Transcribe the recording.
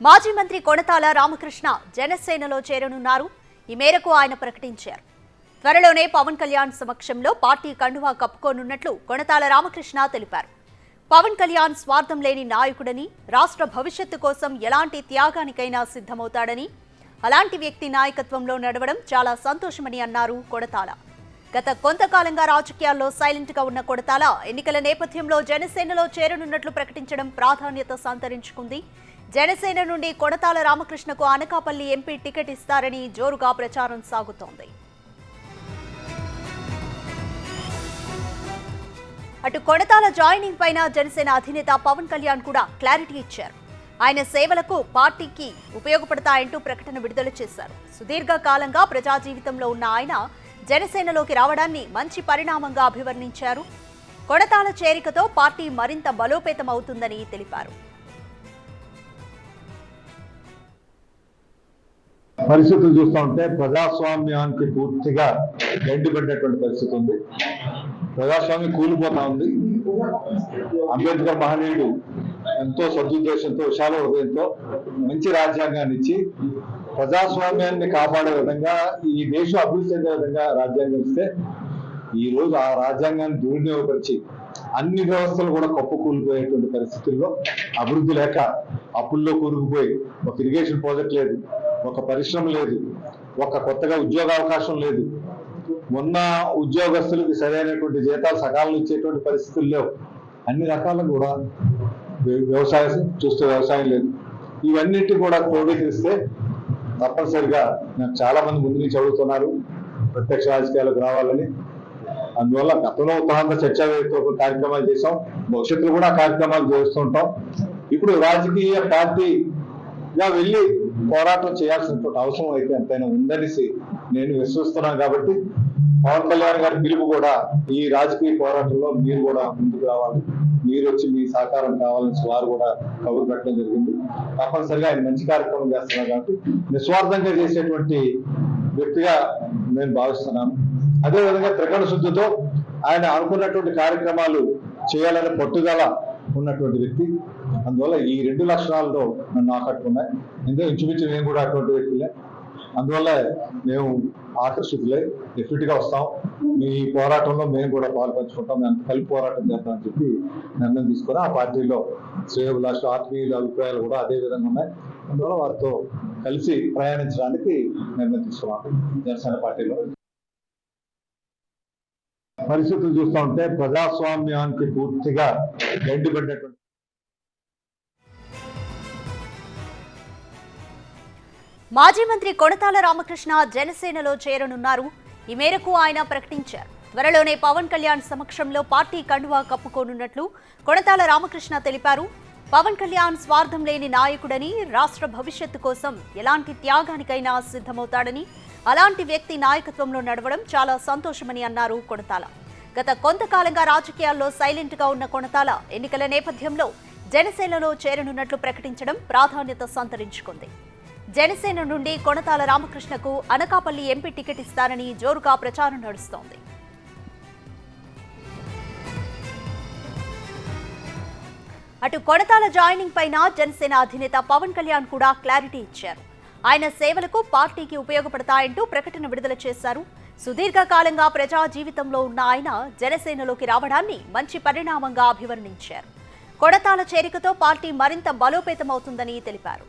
మాజీ మంత్రి కొణతాల రామకృష్ణ జనసేనలో చేరనున్నారు. ఈ మేరకు ఆయన ప్రకటించారు. త్వరలోనే పవన్ కళ్యాణ్ సమక్షంలో పార్టీ కండువా కప్పుకోనున్నట్లు కొణతాల రామకృష్ణ తెలిపారు. పవన్ కళ్యాణ్ స్వార్థం లేని నాయకుడని, రాష్ట్ర భవిష్యత్తు కోసం ఎలాంటి త్యాగానికైనా సిద్ధమవుతాడని, అలాంటి వ్యక్తి నాయకత్వంలో నడవడం చాలా సంతోషమని అన్నారు కొణతాల. గత కొంతకాలంగా రాజకీయాల్లో సైలెంట్ గా ఉన్న కొణతాల ఎన్నికల నేపథ్యంలో జనసేనలో చేరనున్నట్లు ప్రకటించడం ప్రాధాన్యత సంతరించుకుంది. జనసేన నుండి కొణతాల రామకృష్ణకు అనకాపల్లి ఎంపీ టికెట్ ఇస్తారని జోరుగా ప్రచారం సాగుతోంది. అటు కొణతాల జాయినింగ్ పైన జనసేన అధినేత పవన్ కళ్యాణ్ కూడా క్లారిటీ ఇచ్చారు. ఆయన సేవలకు పార్టీకి ఉపయోగపడతాయంటూ ప్రకటన విడుదల చేశారు. సుదీర్ఘ కాలంగా ప్రజా జీవితంలో ఉన్న ఆయన జనసేనలోకి రావడాన్ని మంచి పరిణామంగా అభివర్ణించారు. కొణతాల చేరికతో పార్టీ మరింత బలోపేతం అవుతుందని తెలిపారు. పరిస్థితులు చూస్తూ ఉంటే ప్రజాస్వామ్యానికి పూర్తిగా గడ్డిపడ్డటువంటి పరిస్థితి ఉంది. ప్రజాస్వామ్యం కూలిపోతా ఉంది. అంబేద్కర్ మహనీయుడు ఎంతో సదుద్దేశంతో, విశాల హృదయంతో మంచి రాజ్యాంగాన్ని ఇచ్చి ప్రజాస్వామ్యాన్ని కాపాడే విధంగా, ఈ దేశం అభివృద్ధి చెందే విధంగా రాజ్యాంగం ఇస్తే ఈ రోజు ఆ రాజ్యాంగాన్ని దుర్వినియోగపరిచి అన్ని వ్యవస్థలు కూడా కప్పుకూలిపోయేటువంటి పరిస్థితుల్లో, అభివృద్ధి లేక అప్పుల్లో కూరుకుపోయి, ఒక ఇరిగేషన్ ప్రాజెక్ట్ లేదు, ఒక పరిశ్రమ లేదు, ఒక కొత్తగా ఉద్యోగావకాశం లేదు, మొన్న ఉద్యోగస్తులకు సరైనటువంటి జీతాలు సకాలంలో ఇచ్చేటువంటి పరిస్థితులు లేవు. అన్ని రకాలు కూడా వ్యవసాయం చూస్తే వ్యవసాయం లేదు. ఇవన్నిటి కూడా క్రోడీకరిస్తే తప్పనిసరిగా నాకు చాలా మంది ముందు నుంచి అడుగుతున్నారు ప్రత్యక్ష రాజకీయాలకు రావాలని. అందువల్ల గతంలో ఉత్తరాంధ్ర చర్చా వేదిక కార్యక్రమాలు చేసాం, భవిష్యత్తులో కూడా కార్యక్రమాలు చేస్తుంటాం. ఇప్పుడు రాజకీయ పార్టీగా వెళ్ళి పోరాటం చేయాల్సినటువంటి అవసరం అయితే ఎంతైనా ఉందనేసి నేను విశ్వసిస్తున్నాను. కాబట్టి పవన్ కళ్యాణ్ గారి పిలుపు కూడా ఈ రాజకీయ పోరాటంలో మీరు కూడా ముందుకు రావాలి, మీరు వచ్చి మీ సహకారం కావాలని వారు కూడా కబురు పెట్టడం జరిగింది. తప్పనిసరిగా ఆయన మంచి కార్యక్రమం చేస్తున్నారు కాబట్టి నిస్వార్థంగా చేసేటువంటి వ్యక్తిగా నేను భావిస్తున్నాను. అదేవిధంగా త్రికరణ శుద్ధితో ఆయన అనుకున్నటువంటి కార్యక్రమాలు చేయాలనే పట్టుదల ఉన్నటువంటి వ్యక్తి. అందువల్ల ఈ రెండు లక్షణాలతో నన్ను ఆకట్టుకున్నాయి. ఎందుకంటే ఇంచుమించు నేను కూడా అటువంటి వ్యక్తులే. అందువల్ల మేము ఆకర్షితులే, డెఫినెట్ గా వస్తాం. మీ పోరాటంలో మేము కూడా పాలు పంచుకుంటాం, మేము కలిపి పోరాటం చేస్తామని చెప్పి నిర్ణయం తీసుకొని ఆ పార్టీలో శ్రేయోభిలాషులు, ఆత్మీయుల అభిప్రాయాలు కూడా అదే విధంగా ఉన్నాయి. అందువల్ల వారితో కలిసి ప్రయాణించడానికి నిర్ణయం తీసుకున్నాం జనసేన పార్టీలో. పరిస్థితులు చూస్తూ ఉంటే ప్రజాస్వామ్యానికి పూర్తిగా గడ్డిపడ్డటువంటి మాజీ మంత్రి కొణతాల రామకృష్ణ జనసేనలో చేరనున్నారు. ఈ మేరకు ఆయన ప్రకటించారు. త్వరలోనే పవన్ కళ్యాణ్ సమక్షంలో పార్టీ కండువా కప్పుకోనున్నట్లు కొణతాల రామకృష్ణ తెలిపారు. పవన్ కళ్యాణ్ స్వార్థం లేని నాయకుడని, రాష్ట్ర భవిష్యత్తు కోసం ఎలాంటి త్యాగానికైనా సిద్ధమవుతాడని, అలాంటి వ్యక్తి నాయకత్వంలో నడవడం చాలా సంతోషమని అన్నారు కొణతాల. గత కొంతకాలంగా రాజకీయాల్లో సైలెంట్ గా ఉన్న కొణతాల ఎన్నికల నేపథ్యంలో జనసేనలో చేరనున్నట్లు ప్రకటించడం ప్రాధాన్యత సంతరించుకుంది. జనసేన నుండి కొణతాల రామకృష్ణకు అనకాపల్లి ఎంపీ టికెట్ ఇస్తారని జోరుగా ప్రచారం నడుస్తోంది. అటు కొణతాల జాయినింగ్ పైన జనసేన అధినేత పవన్ కళ్యాణ్ కూడా క్లారిటీ ఇచ్చారు. ఆయన సేవలకు పార్టీకి ఉపయోగపడతాయంటూ ప్రకటన విడుదల చేశారు. సుదీర్ఘ కాలంగా ప్రజా జీవితంలో ఉన్న ఆయన జనసేనలోకి రావడాన్ని మంచి పరిణామంగా అభివర్ణించారు. కొణతాల చేరికతో పార్టీ మరింత బలోపేతం అవుతుందని తెలిపారు.